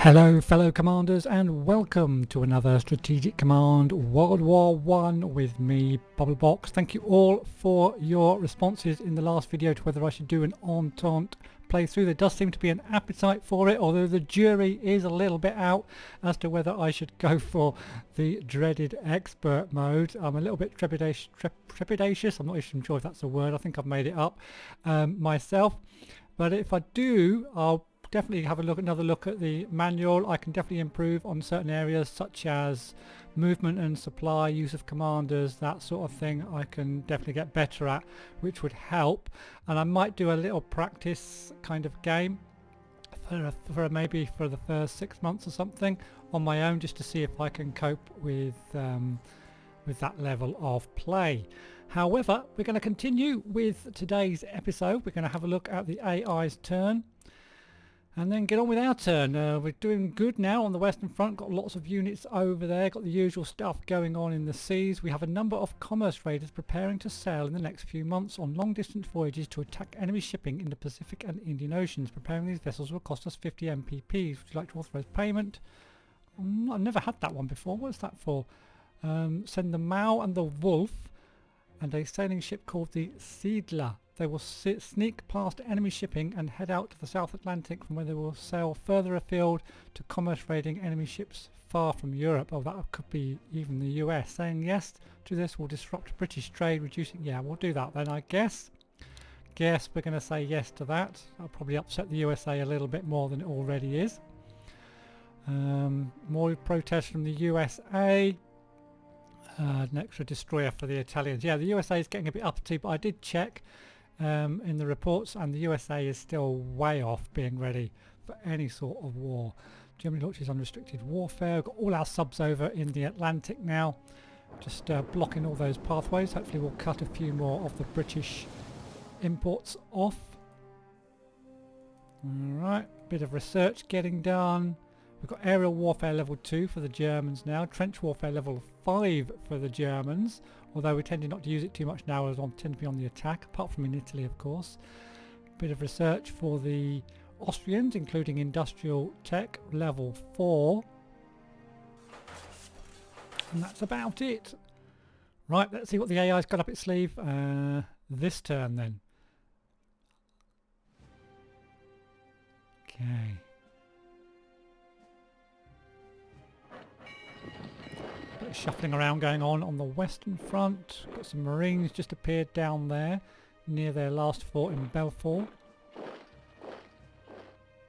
Hello fellow commanders and welcome to another Strategic Command World War I with me, Bubblebox. Thank you all for your responses in the last video to whether I should do an Entente playthrough. There does seem to be an appetite for it, although the jury is a little bit out as to whether I should go for the dreaded expert mode. I'm a little bit trepidatious. I'm not even sure if that's a word. I think I've made it up myself. But if I do, I'll definitely have another look at the manual. I can definitely improve on certain areas such as movement and supply, use of commanders, that sort of thing. I can definitely get better at, which would help. And I might do a little practice kind of game for maybe for the first 6 months or something on my own, just to see if I can cope with that level of play. However, we're going to continue with today's episode. We're going to have a look at the AI's turn and then get on with our turn. We're doing good now on the Western Front, got lots of units over there, got the usual stuff going on in the seas. We have a number of commerce raiders preparing to sail in the next few months on long distance voyages to attack enemy shipping in the Pacific and Indian Oceans. Preparing these vessels will cost us 50 MPPs. Would you like to authorise payment? I've never had that one before. What's that for? Send the Mao and the Wolf and a sailing ship called the Siedler. They will sneak past enemy shipping and head out to the South Atlantic, from where they will sail further afield to commerce raiding enemy ships far from Europe. Oh, that could be even the US. Saying yes to this will disrupt British trade, reducing... Yeah, we'll do that then, I guess. Guess we're going to say yes to that. That'll probably upset the USA a little bit more than it already is. More protests from the USA. An extra destroyer for the Italians. Yeah, the USA is getting a bit uppity, but I did check in the reports, and the USA is still way off being ready for any sort of war. Germany launches unrestricted warfare. We've got all our subs over in the Atlantic now, just blocking all those pathways. Hopefully we'll cut a few more of the British imports off. Alright, bit of research getting done. We've got aerial warfare level 2 for the Germans now, trench warfare level 5 for the Germans, although we're tending not to use it too much now as I tend to be on the attack, apart from in Italy of course. Bit of research for the Austrians, including industrial tech level 4. And that's about it. Right, let's see what the AI's got up its sleeve this turn then. Okay. Shuffling around going on the Western Front. Got some Marines just appeared down there near their last fort in Belfort.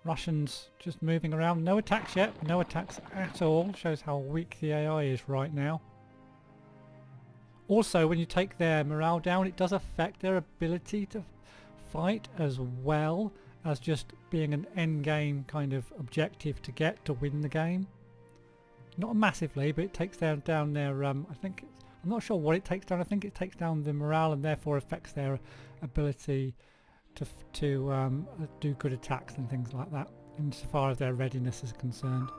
Russians just moving around. No attacks yet. No attacks at all. Shows how weak the AI is right now. Also, when you take their morale down, it does affect their ability to fight, as well as just being an end game kind of objective to get to win the game. Not massively, but it takes down their, I'm not sure what it takes down. I think it takes down the morale and therefore affects their ability to do good attacks and things like that, insofar as their readiness is concerned.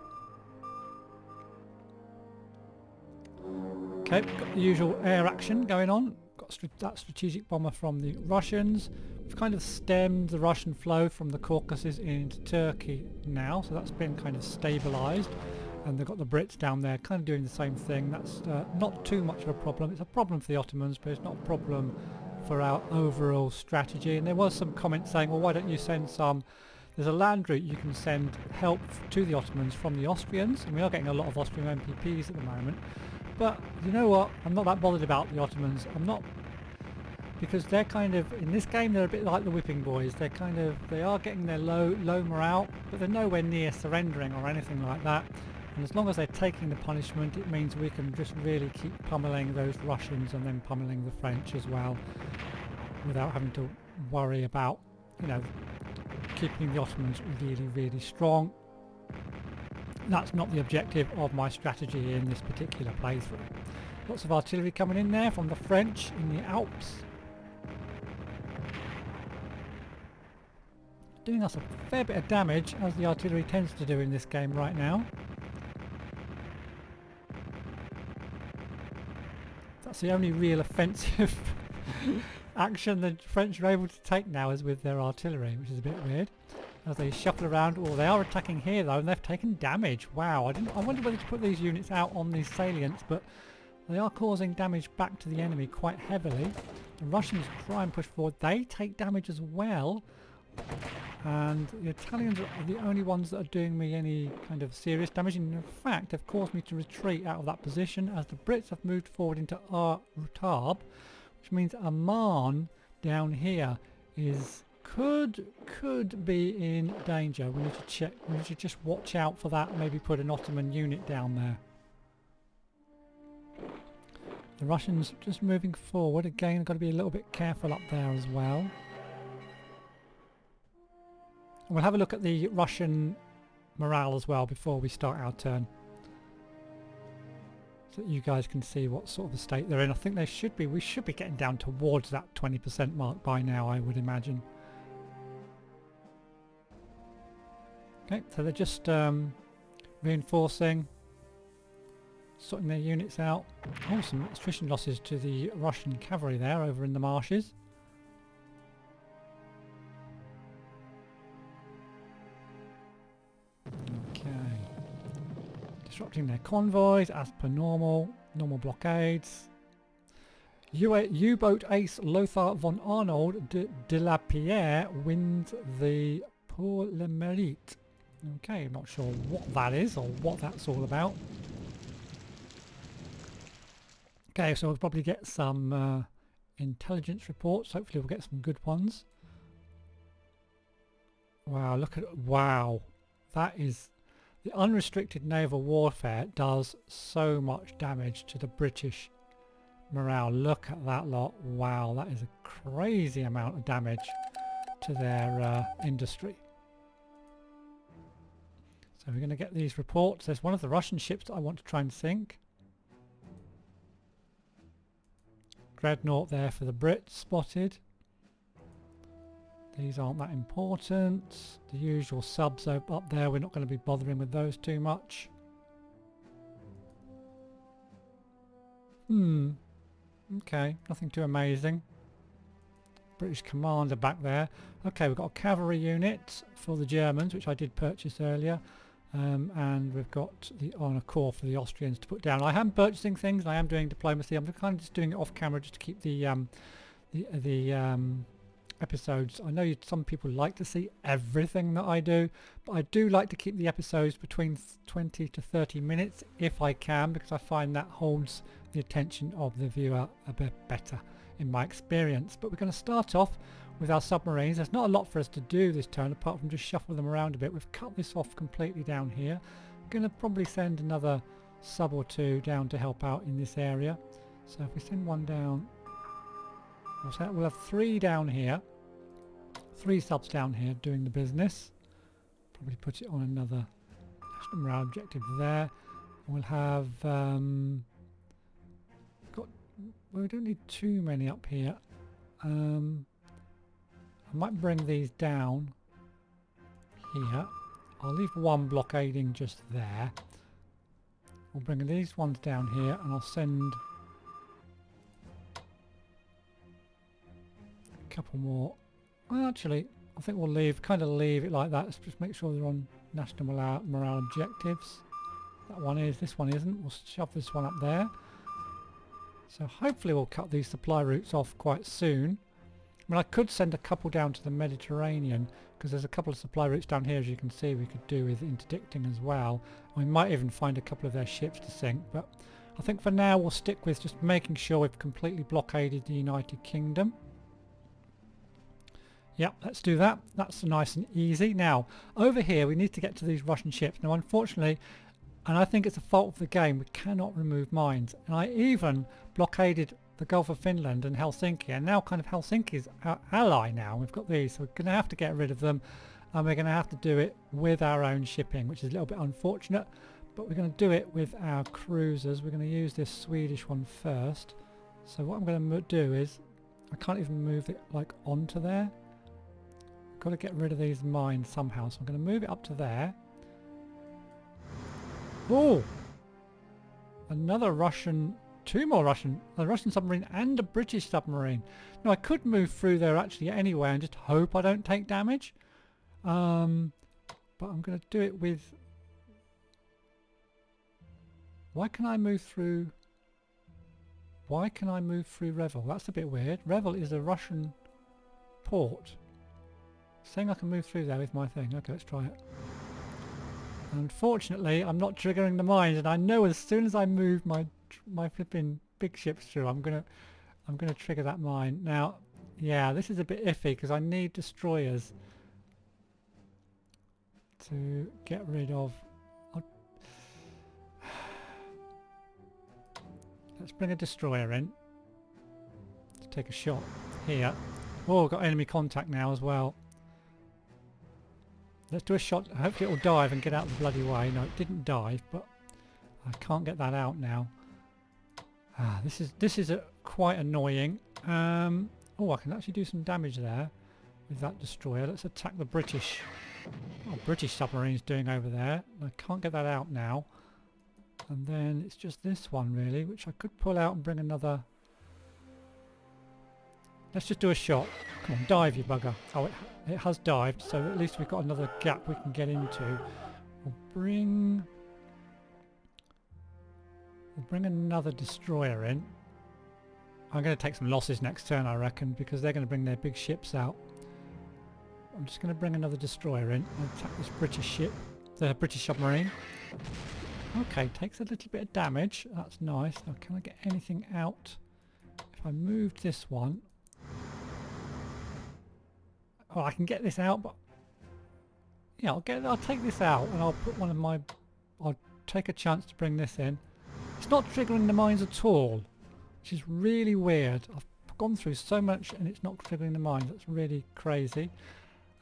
Okay, got the usual air action going on. Got that strategic bomber from the Russians. We've kind of stemmed the Russian flow from the Caucasus into Turkey now, so that's been kind of stabilised. And they've got the Brits down there kind of doing the same thing. That's not too much of a problem. It's a problem for the Ottomans, but it's not a problem for our overall strategy. And there was some comments saying, well, why don't you send some... There's a land route you can send help to the Ottomans from the Austrians, and we are getting a lot of Austrian MPPs at the moment. But you know what? I'm not that bothered about the Ottomans. I'm not... Because they're kind of... In this game, they're a bit like the Whipping Boys. They're kind of... They are getting their low morale, but they're nowhere near surrendering or anything like that. And as long as they're taking the punishment, it means we can just really keep pummeling those Russians and then pummeling the French as well, without having to worry about, you know, keeping the Ottomans really, really strong. That's not the objective of my strategy in this particular playthrough. Lots of artillery coming in there from the French in the Alps. Doing us a fair bit of damage, as the artillery tends to do in this game right now. That's the only real offensive action the French are able to take now, is with their artillery, which is a bit weird. as they shuffle around. Oh, they are attacking here though, and they've taken damage. Wow, I wonder whether to put these units out on these salients, but they are causing damage back to the enemy quite heavily. The Russians try and push forward. They take damage as well. And the Italians are the only ones that are doing me any kind of serious damage. And in fact, they've caused me to retreat out of that position as the Brits have moved forward into Rutab, which means Amman down here could be in danger. We need to check. We need to just watch out for that. Maybe put an Ottoman unit down there. The Russians just moving forward. Again, I've got to be a little bit careful up there as well. And we'll have a look at the Russian morale as well before we start our turn, so that you guys can see what sort of a state they're in. I think we should be getting down towards that 20% mark by now, I would imagine. Okay, so they're just reinforcing, sorting their units out. Oh, some attrition losses to the Russian cavalry there over in the marshes. Disrupting their convoys as per normal blockades. U-boat ace Lothar von Arnold de la Pierre wins the Pour le Mérite. Okay, I'm not sure what that is or what that's all about. Okay, so we'll probably get some intelligence reports. Hopefully we'll get some good ones. Wow, look at... Wow. That is... The unrestricted naval warfare does so much damage to the British morale. Look at that lot. Wow, that is a crazy amount of damage to their industry. So we're going to get these reports. There's one of the Russian ships that I want to try and sink. Dreadnought there for the Brits spotted. These aren't that important. The usual subs up there, we're not going to be bothering with those too much. Okay, nothing too amazing. British commander back there. Okay, we've got a cavalry unit for the Germans, which I did purchase earlier. And we've got the Honor Corps for the Austrians to put down. I am purchasing things, and I am doing diplomacy. I'm kind of just doing it off camera just to keep the episodes. I know some people like to see everything that I do, but I do like to keep the episodes between 20 to 30 minutes if I can, because I find that holds the attention of the viewer a bit better in my experience. But we're going to start off with our submarines. There's not a lot for us to do this turn apart from just shuffle them around a bit. We've cut this off completely down here. I'm going to probably send another sub or two down to help out in this area. So if we send one down, we'll have 3 down here, 3 subs down here doing the business. Probably put it on another national morale objective there. And we'll have we don't need too many up here. I might bring these down here. I'll leave one blockading just there. We'll bring these ones down here, and I'll send a couple more. Well, actually, I think we'll leave it like that. Let's just make sure they're on national morale objectives. That one is, this one isn't. We'll shove this one up there. So hopefully we'll cut these supply routes off quite soon. I mean, I could send a couple down to the Mediterranean, because there's a couple of supply routes down here, as you can see, we could do with interdicting as well. We might even find a couple of their ships to sink, but I think for now we'll stick with just making sure we've completely blockaded the United Kingdom. Yep, let's do that. That's nice and easy. Now, over here we need to get to these Russian ships. Now, unfortunately, and I think it's a fault of the game, we cannot remove mines. And I even blockaded the Gulf of Finland and Helsinki, and now kind of Helsinki's our ally now. We've got these, so we're going to have to get rid of them, and we're going to have to do it with our own shipping, which is a little bit unfortunate, but we're going to do it with our cruisers. We're going to use this Swedish one first. So what I'm going to do is, I can't even move it like onto there. I've got to get rid of these mines somehow, so I'm going to move it up to there. Oh! Another Russian... 2 more Russian, a Russian submarine and a British submarine. Now I could move through there actually anyway and just hope I don't take damage. But I'm going to do it with... Why can I move through... Why can I move through Revel? That's a bit weird. Revel is a Russian port. Saying I can move through there with my thing. Okay, let's try it. Unfortunately, I'm not triggering the mines, and I know as soon as I move my flipping big ships through, I'm gonna trigger that mine. Now, yeah, this is a bit iffy because I need destroyers to get rid of. Let's bring a destroyer in to take a shot here. Oh, got enemy contact now as well. Let's do a shot. Hopefully it'll dive and get out of the bloody way. No, it didn't dive, but I can't get that out now. This is quite annoying. Oh, I can actually do some damage there with that destroyer. Let's attack the British. Oh, British submarine's doing over there. I can't get that out now. And then it's just this one really, which I could pull out and bring another. Let's just do a shot. Come on, dive you bugger. Oh, it has dived, so at least we've got another gap we can get into. We'll bring another destroyer in. I'm going to take some losses next turn, I reckon, because they're going to bring their big ships out. I'm just going to bring another destroyer in and attack this British ship, the British submarine. Okay, takes a little bit of damage. That's nice. Now, can I get anything out? If I moved this one... Oh, I can get this out, but... Yeah, I'll take this out and I'll put one of my... I'll take a chance to bring this in. It's not triggering the mines at all, which is really weird. I've gone through so much and it's not triggering the mines. That's really crazy.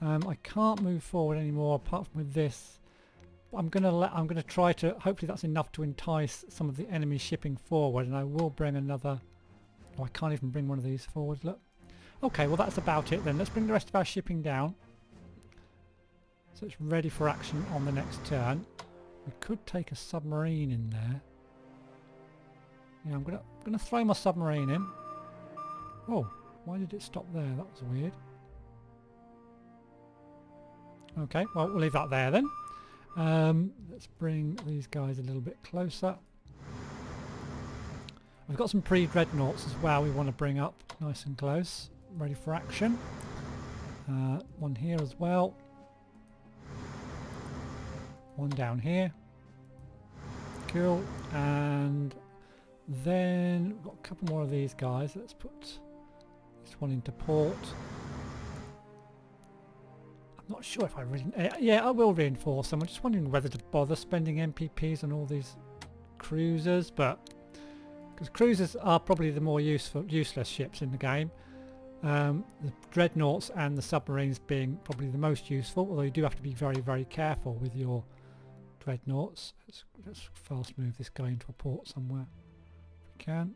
I can't move forward anymore apart from with this. I'm gonna try to, hopefully that's enough to entice some of the enemy shipping forward, and I will bring another. Oh, I can't even bring one of these forward, look. Okay, well that's about it then. Let's bring the rest of our shipping down so it's ready for action on the next turn. We could take a submarine in there. Yeah, I'm gonna throw my submarine in. Oh, why did it stop there? That was weird. Okay, well we'll leave that there then. Let's bring these guys a little bit closer. We've got some pre-dreadnoughts as well we want to bring up nice and close, ready for action. One here as well. One down here. Cool. And then we've got a couple more of these guys. Let's put this one into port. I'm not sure if I really... yeah, I will reinforce them. I'm just wondering whether to bother spending MPPs on all these cruisers, but... Because cruisers are probably the more useless ships in the game. The dreadnoughts and the submarines being probably the most useful, although you do have to be very, very careful with your dreadnoughts. Let's fast move this guy into a port somewhere if we can.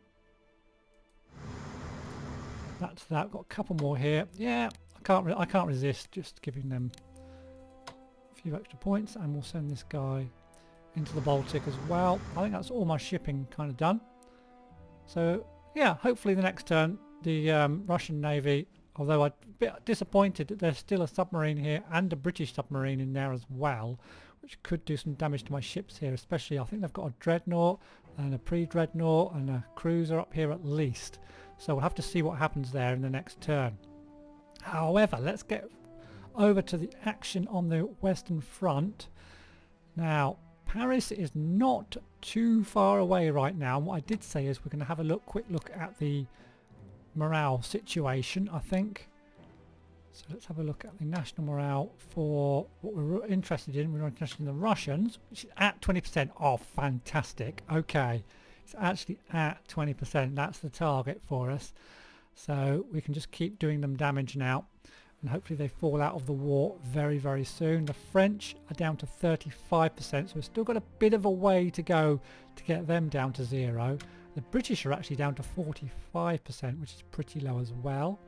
That's that. Got a couple more here. Yeah, I can't resist just giving them a few extra points, and we'll send this guy into the Baltic as well. I think that's all my shipping kind of done. So yeah, hopefully the next turn the Russian Navy, although I'm a bit disappointed that there's still a submarine here and a British submarine in there as well, which could do some damage to my ships here, especially I think they've got a dreadnought and a pre-dreadnought and a cruiser up here at least. So we'll have to see what happens there in the next turn. However, let's get over to the action on the Western Front. Now, Paris is not too far away right now, and what I did say is we're going to have a quick look at the morale situation, I think. So let's have a look at the national morale for what we're interested in. We're interested in the Russians, which is at 20%. Oh, fantastic. Okay, it's actually at 20%. That's the target for us. So we can just keep doing them damage now, and hopefully they fall out of the war very, very soon. The French are down to 35%, so we've still got a bit of a way to go to get them down to 0. The British are actually down to 45%, which is pretty low as well.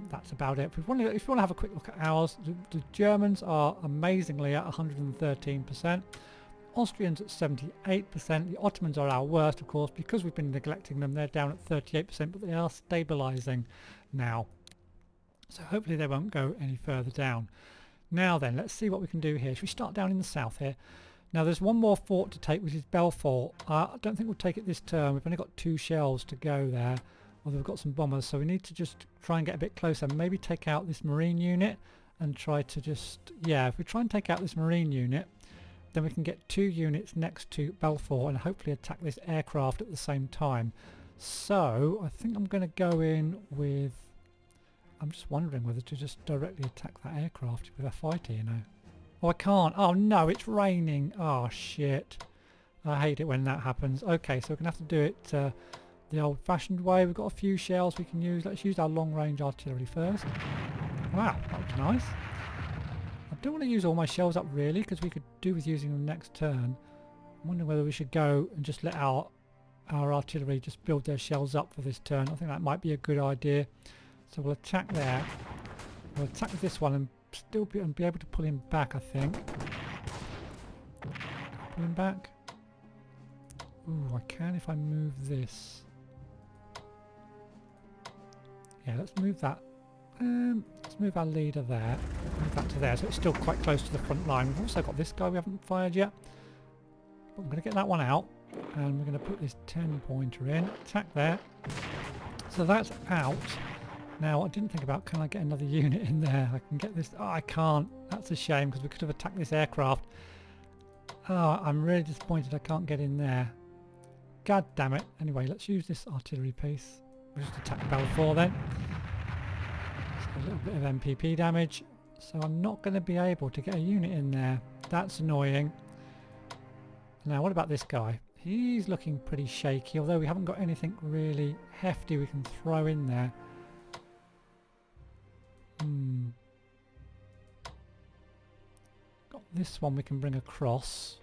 That's about it. If you want to have a quick look at ours, the Germans are amazingly at 113%. Austrians at 78%. The Ottomans are our worst, of course, because we've been neglecting them. They're down at 38%, but they are stabilising now. So hopefully they won't go any further down. Now then, let's see what we can do here. Should we start down in the south here? Now there's one more fort to take, which is Belfort. I don't think we'll take it this turn. We've only got 2 shells to go there. Although we've got some bombers, so we need to just try and get a bit closer. Maybe take out this marine unit and try to just... Yeah, if we try and take out this marine unit, then we can get 2 units next to Belfort and hopefully attack this aircraft at the same time. So I think I'm going to go in with... I'm just wondering whether to just directly attack that aircraft with a fighter, you know. Oh, I can't. Oh no, it's raining. Oh shit. I hate it when that happens. Okay, so we're going to have to do it the old-fashioned way. We've got a few shells we can use. Let's use our long-range artillery first. Wow, that was nice. I don't want to use all my shells up really, because we could do with using them next turn. I'm wondering whether we should go and just let our artillery just build their shells up for this turn. I think that might be a good idea. So we'll attack there. We'll attack with this one and still be able to pull him back, I think. Pull him back. Ooh, I can if I move this. Yeah, let's move that. Let's move our leader there. Move that to there, so it's still quite close to the front line. We've also got this guy we haven't fired yet. But I'm going to get that one out, and we're going to put this 10-pointer in. Attack there. So that's out. Now, I didn't think about, can I get another unit in there? I can get this... Oh, I can't. That's a shame, because we could have attacked this aircraft. Oh, I'm really disappointed I can't get in there. God damn it. Anyway, let's use this artillery piece. We'll just attack Belfort then. So a little bit of MPP damage. So I'm not going to be able to get a unit in there. That's annoying. Now, what about this guy? He's looking pretty shaky, although we haven't got anything really hefty we can throw in there. Got this one we can bring across.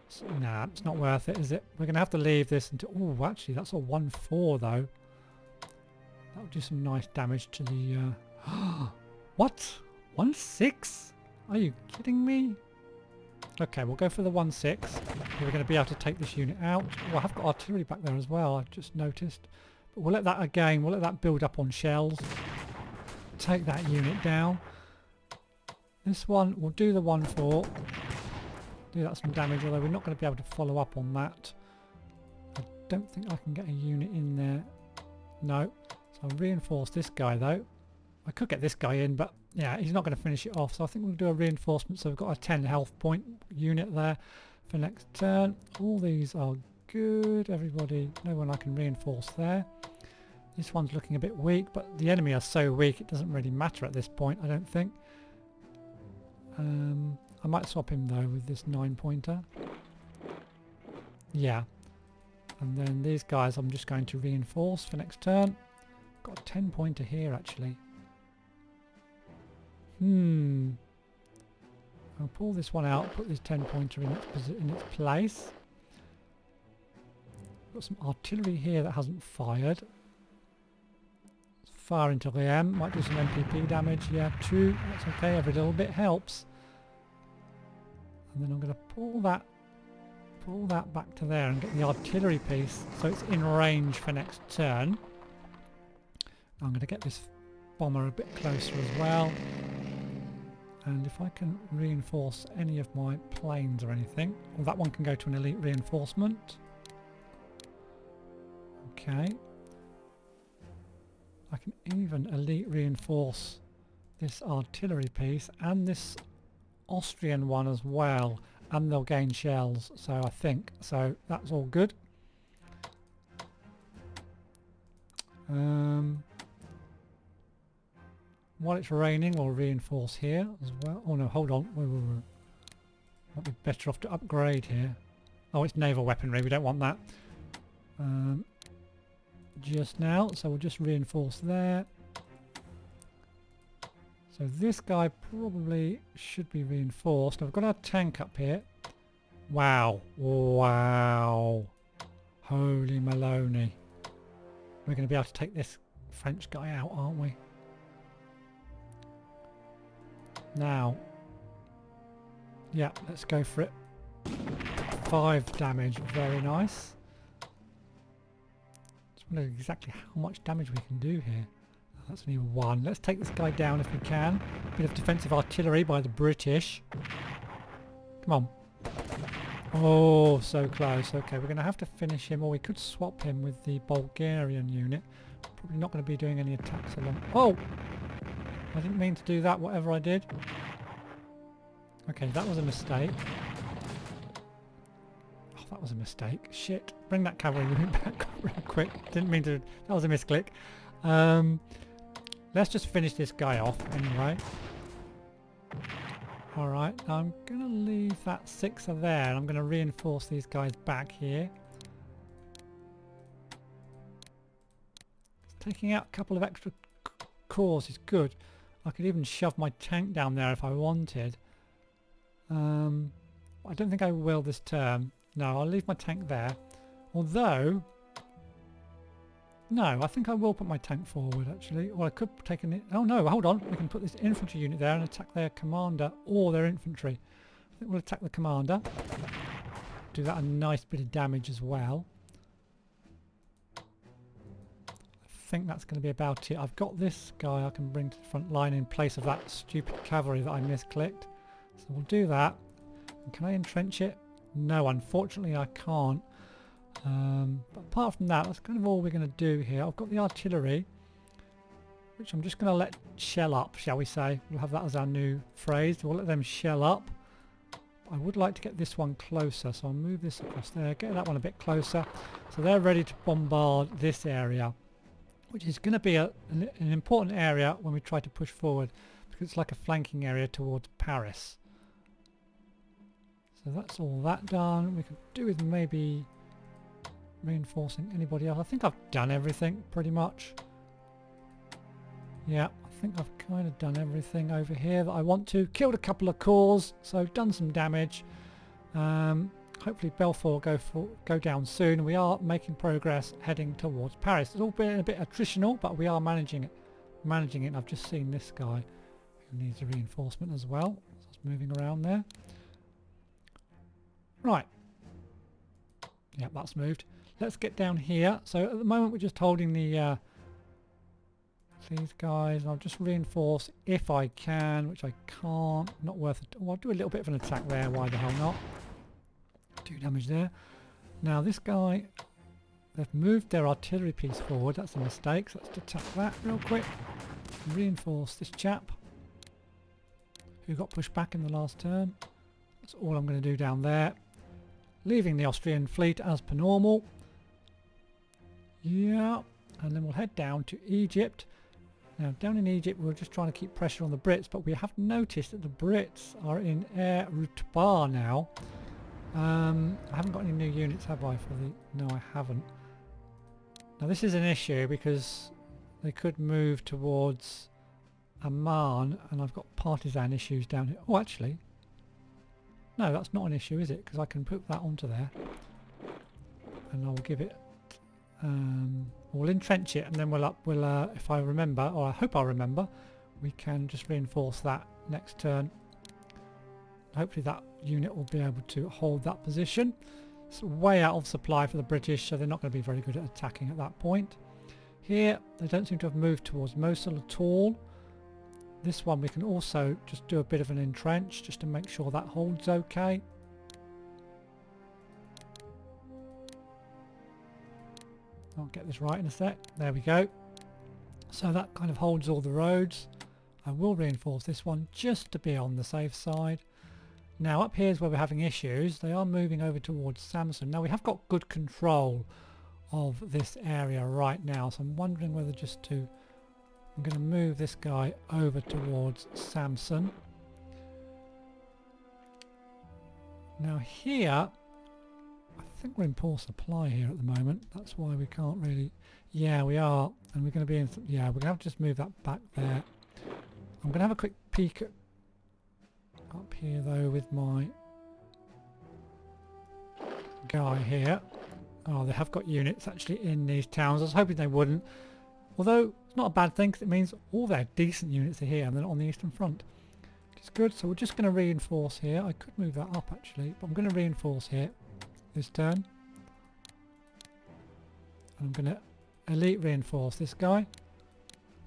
So, nah, it's not worth it, is it? We're going to have to leave this until... Oh, actually, that's a 1-4 though. That'll do some nice damage to the... What? 1-6? Are you kidding me? Okay, we'll go for the 1-6. We're going to be able to take this unit out. Oh, I have got artillery back there as well, I've just noticed. But we'll let that again, we'll let that build up on shells. Take that unit down. This one, we'll do the 1-4. Do that some damage, although we're not going to be able to follow up on that. I don't think I can get a unit in there. No. So I'll reinforce this guy though. I could get this guy in, but yeah, he's not going to finish it off. So I think we'll do a reinforcement. So we've got a 10 health point unit there for next turn. All these are good. Everybody, no one I can reinforce there. This one's looking a bit weak, but the enemy are so weak it doesn't really matter at this point, I don't think. I might swap him though with this 9-pointer. Yeah. And then these guys I'm just going to reinforce for next turn. Got a 10-pointer here actually. I'll pull this one out, put this 10-pointer in its place. Got some artillery here that hasn't fired. Far into Riem, might do some MPP damage. Yeah, 2, that's okay, every little bit helps. And then I'm going to pull that back to there and get the artillery piece so it's in range for next turn. I'm going to get this bomber a bit closer as well. And if I can reinforce any of my planes or anything, well, that one can go to an elite reinforcement. Okay. I can even elite reinforce this artillery piece and this Austrian one as well, and they'll gain shells, so I think. So that's all good. While it's raining, we'll reinforce here as well. Oh no, hold on. Wait. Might be better off to upgrade here. Oh, it's naval weaponry, we don't want that. Just now, so we'll just reinforce there. So this guy probably should be reinforced. I've got our tank up here. Wow. Wow. Holy Maloney. We're going to be able to take this French guy out, aren't we? Now. Yeah, let's go for it. 5 damage. Very nice. Just wonder exactly how much damage we can do here. That's only one. Let's take this guy down if we can. Bit of defensive artillery by the British. Come on. Oh, so close. Okay, we're going to have to finish him, or we could swap him with the Bulgarian unit. Probably not going to be doing any attacks along... Oh! I didn't mean to do that, whatever I did. Okay, that was a mistake. Oh, that was a mistake. Shit. Bring that cavalry unit back real quick. Didn't mean to... That was a misclick. Let's just finish this guy off anyway. Alright, I'm going to leave that 6er there, and I'm going to reinforce these guys back here. Taking out a couple of extra cores is good. I could even shove my tank down there if I wanted. I don't think I will this turn. No, I'll leave my tank there. Although... No, I think I will put my tank forward actually. Or I could take an... Oh no, hold on. We can put this infantry unit there and attack their commander or their infantry. I think we'll attack the commander. Do that a nice bit of damage as well. I think that's going to be about it. I've got this guy I can bring to the front line in place of that stupid cavalry that I misclicked. So we'll do that. And can I entrench it? No, unfortunately I can't. But apart from that, that's kind of all we're going to do here. I've got the artillery, which I'm just going to let shell up, shall we say. We'll have that as our new phrase. We'll let them shell up. I would like to get this one closer, so I'll move this across there, get that one a bit closer. So they're ready to bombard this area, which is going to be an important area when we try to push forward, because it's like a flanking area towards Paris. So that's all that done. We could do with maybe reinforcing anybody else. I think I've done everything pretty much. Yeah, I think I've kind of done everything over here that I want to. Killed a couple of cores, so done some damage. Hopefully Belfort go down soon. We are making progress heading towards Paris. It's all been a bit attritional, but we are managing it. And I've just seen this guy who needs a reinforcement as well. So it's moving around there. Right. Yeah, that's moved. Let's get down here. So at the moment we're just holding the these guys, and I'll just reinforce if I can, which I can't. Not worth it. Oh, I'll do a little bit of an attack there. Why the hell not? 2 damage there. Now this guy, they've moved their artillery piece forward. That's a mistake. So let's attack that real quick. Reinforce this chap who got pushed back in the last turn. That's all I'm going to do down there. Leaving the Austrian fleet as per normal. Yeah, and then we'll head down to Egypt. Now down in Egypt we're just trying to keep pressure on the Brits, but we have noticed that the Brits are in Air Route Bar now. I haven't got any new units, have I? No, I haven't. Now this is an issue because they could move towards Amman, and I've got partisan issues down here. Oh, actually, no, that's not an issue, is it? Because I can put that onto there, and I'll give it. We'll entrench it, and then we'll if I remember, or I hope I remember, we can just reinforce that next turn. Hopefully that unit will be able to hold that position. It's way out of supply for the British, so they're not going to be very good at attacking at that point. Here, they don't seem to have moved towards Mosul at all. This one we can also just do a bit of an entrench, just to make sure that holds okay. I'll get this right in a sec. There we go. So that kind of holds all the roads. I will reinforce this one just to be on the safe side. Now up here is where we're having issues. They are moving over towards Samsun. Now we have got good control of this area right now, so I'm wondering whether just to... I'm going to move this guy over towards Samsun. Now here, I think we're in poor supply here at the moment. That's why we can't really... Yeah, we are. And we're going to be in... Yeah, we're going to have to just move that back there. I'm going to have a quick peek at up here though with my guy here. Oh, they have got units actually in these towns. I was hoping they wouldn't. Although, it's not a bad thing because it means all their decent units are here and they're not on the Eastern Front. Which is good. So we're just going to reinforce here. I could move that up actually, but I'm going to reinforce here this turn. And I'm going to elite reinforce this guy.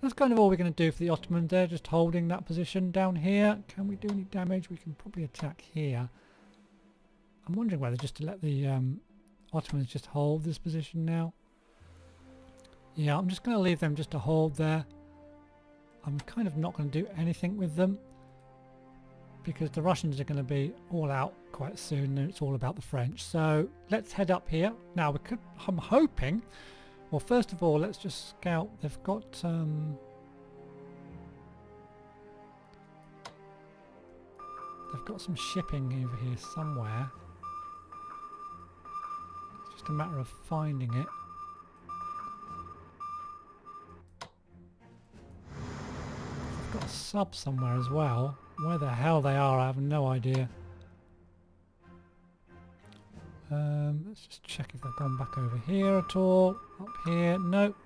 That's kind of all we're going to do for the Ottomans. They're just holding that position down here. Can we do any damage? We can probably attack here. I'm wondering whether just to let the Ottomans just hold this position now. Yeah, I'm just going to leave them just to hold there. I'm kind of not going to do anything with them because the Russians are going to be all out quite soon and it's all about the French. So let's head up here. Now I'm hoping, well, first of all, let's just scout. They've got some shipping over here somewhere. It's just a matter of finding it. They've got a sub somewhere as well. Where the hell they are, I have no idea. Let's just check if they've gone back over here at all. Up here, nope.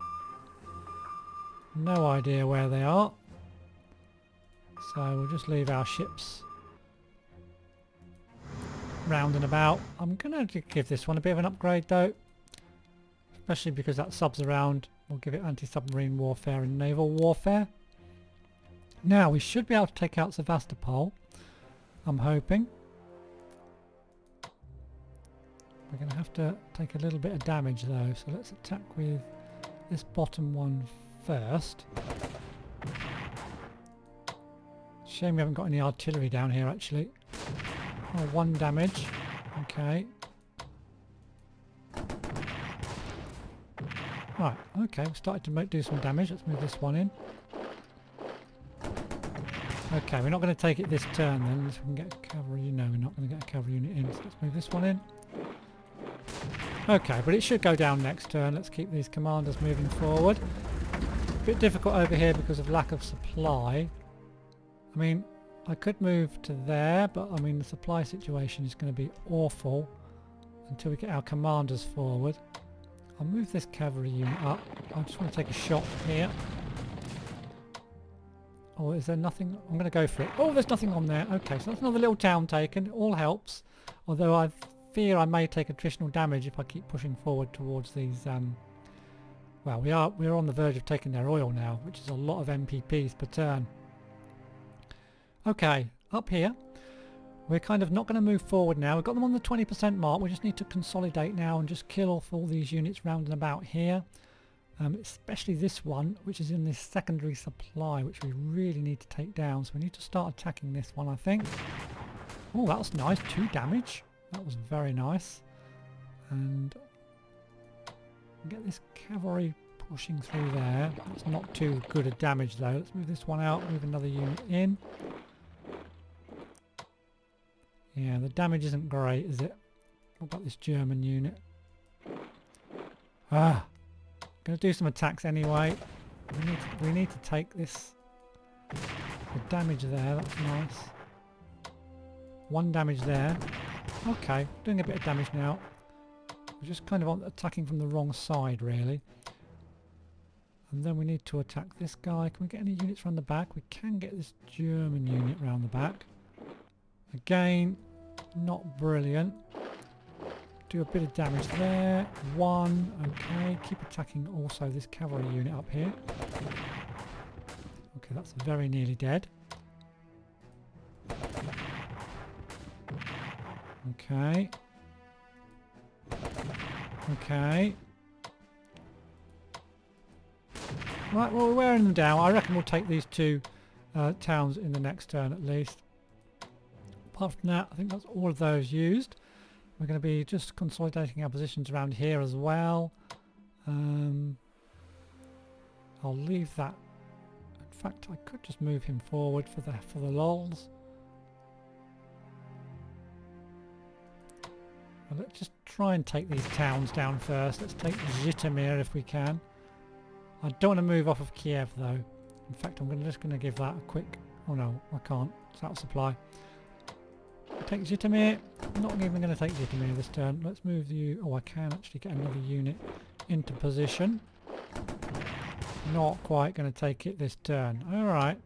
No idea where they are. So we'll just leave our ships round and about. I'm going to give this one a bit of an upgrade though. Especially because that sub's around. We'll give it anti-submarine warfare and naval warfare. Now we should be able to take out Sevastopol. I'm hoping. We're going to have to take a little bit of damage though, so let's attack with this bottom one first. Shame we haven't got any artillery down here actually. Oh, 1 damage. Okay. Right, okay, we started to do some damage. Let's move this one in. Okay, we're not going to take it this turn then, unless we can get a cavalry. No, we're not going to get a cavalry unit in, so let's move this one in. Okay, but it should go down next turn. Let's keep these commanders moving forward. A bit difficult over here because of lack of supply. I mean, I could move to there, but I mean the supply situation is going to be awful until we get our commanders forward. I'll move this cavalry unit up. I just want to take a shot here. Oh, is there nothing? I'm going to go for it. Oh, there's nothing on there. Okay, so that's another little town taken. It all helps. Although I fear I may take attritional damage if I keep pushing forward towards these. Well, we're on the verge of taking their oil now, which is a lot of MPPs per turn. Okay, up here. We're kind of not going to move forward now. We've got them on the 20% mark. We just need to consolidate now and just kill off all these units round and about here. Especially this one, which is in this secondary supply, which we really need to take down. So we need to start attacking this one, I think. Oh, that was nice. 2 damage. That was very nice. And get this cavalry pushing through there. That's not too good a damage though. Let's move this one out, move another unit in. Yeah, the damage isn't great, is it? What about this German unit? Ah! Gonna do some attacks anyway. We need to take this. The damage there, that's nice. 1 damage there. Okay, doing a bit of damage now. We're just kind of attacking from the wrong side really. And then we need to attack this guy. Can we get any units around the back? We can get this German unit around the back. Again, not brilliant. Do a bit of damage there. 1. Okay, keep attacking also this cavalry unit up here. Okay, that's very nearly dead. Okay. Okay. Right, well, we're wearing them down. I reckon we'll take these 2 towns in the next turn at least. Apart from that, I think that's all of those used. We're going to be just consolidating our positions around here as well. I'll leave that. In fact, I could just move him forward for the lols. Well, let's just try and take these towns down first. Let's take Zhytomyr if we can. I don't want to move off of Kiev though. In fact, I'm just going to give that a quick... Oh no, I can't. It's out of supply. Take Zhytomyr. Not even going to take Zhytomyr this turn. Let's move you. Oh, I can actually get another unit into position. Not quite going to take it this turn. Alright.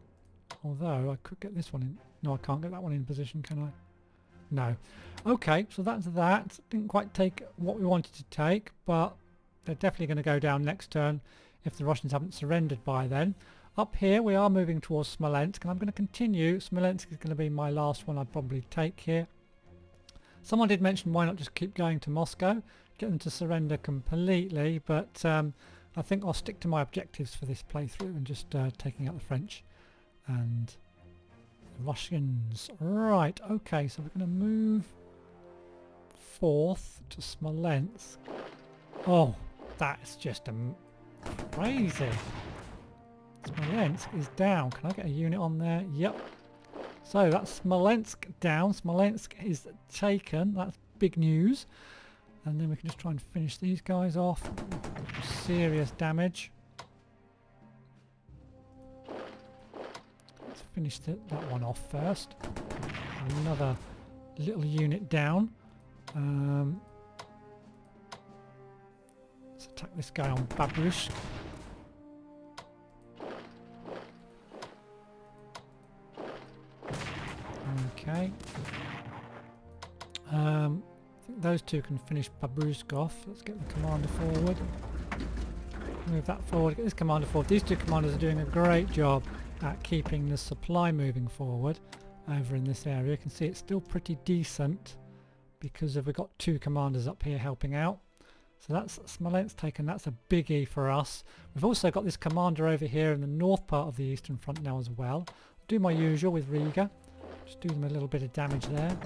Although I could get this one in. No, I can't get that one in position, can I? No. Okay, so that's that. Didn't quite take what we wanted to take, but they're definitely going to go down next turn if the Russians haven't surrendered by then. Up here we are moving towards Smolensk, and I'm going to continue. Smolensk is going to be my last one I'd probably take here. Someone did mention why not just keep going to Moscow, get them to surrender completely, but I think I'll stick to my objectives for this playthrough and just taking out the French and the Russians. Right, okay, so we're going to move forth to Smolensk. Oh, that's just crazy. Smolensk is down. Can I get a unit on there? Yep. So that's Smolensk down. Smolensk is taken. That's big news. And then we can just try and finish these guys off. Serious damage. Let's finish that one off first. Another little unit down. Let's attack this guy on Bubblebox. Okay. I think those two can finish Bubblebox off. Let's get the commander forward. Move that forward. Get this commander forward. These two commanders are doing a great job at keeping the supply moving forward over in this area. You can see it's still pretty decent because we've got two commanders up here helping out. So that's Smolensk taken. That's a biggie for us. We've also got this commander over here in the north part of the Eastern Front now as well. I'll do my usual with Riga. Just do them a little bit of damage there.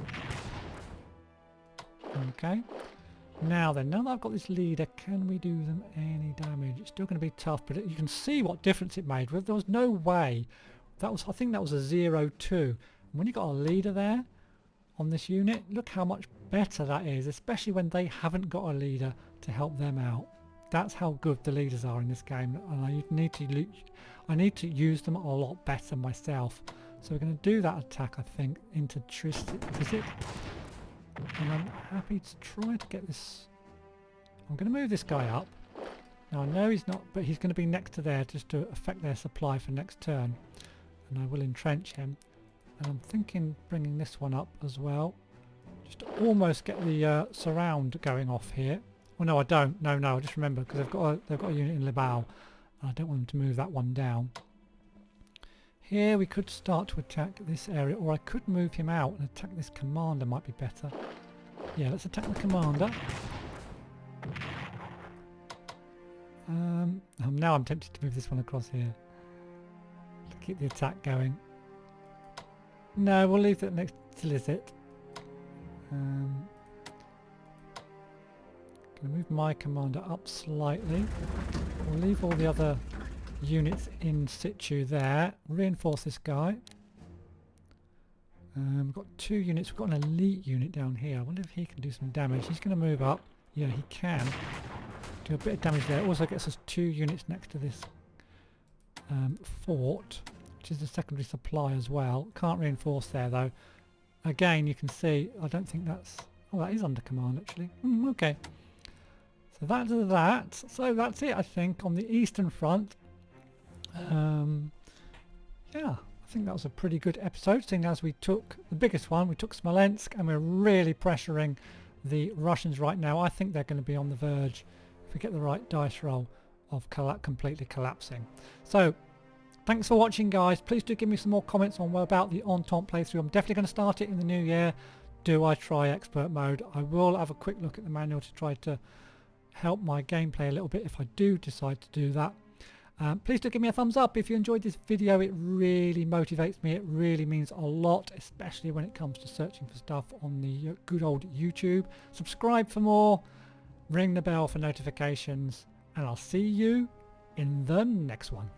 Okay. Now then, now that I've got this leader, can we do them any damage? It's still going to be tough, but you can see what difference it made. There was no way. I think that was a 0-2. And when you've got a leader there on this unit, look how much better that is, especially when they haven't got a leader to help them out. That's how good the leaders are in this game, and I need to use them a lot better myself. So we're going to do that attack, I think, into visit. And I'm happy to try to get this. I'm going to move this guy up. Now I know he's not, but he's going to be next to there just to affect their supply for next turn. And I will entrench him. And I'm thinking bringing this one up as well. Just to almost get the surround going off here. Well, no, I don't. No, I just remember because they've got a unit in Libau. And I don't want them to move that one down. Here we could start to attack this area, or I could move him out and attack this commander, might be better. Yeah, let's attack the commander. Now I'm tempted to move this one across here to keep the attack going. No, we'll leave that next to Lizit. Going to move my commander up slightly. We'll leave all the other units in situ there. Reinforce this guy. We've got two units. We've got an elite unit down here. I wonder if he can do some damage. He's going to move up. Yeah, he can. Do a bit of damage there. Also gets us two units next to this fort, which is the secondary supply as well. Can't reinforce there though. Again, you can see, I don't think that's... Oh, that is under command actually. Okay. So that's that. So that's it, I think, on the Eastern Front. Yeah, I think that was a pretty good episode, seeing as we took the biggest one. We took Smolensk, and we're really pressuring the Russians right now. I think they're going to be on the verge, if we get the right dice roll, of completely collapsing. So thanks for watching, guys. Please do give me some more comments on about the Entente playthrough. I'm definitely going to start it in the new year. Do I try expert mode? I will have a quick look at the manual to try to help my gameplay a little bit if I do decide to do that. Please do give me a thumbs up if you enjoyed this video. It really motivates me. It really means a lot, especially when it comes to searching for stuff on the good old YouTube. Subscribe for more, ring the bell for notifications, and I'll see you in the next one.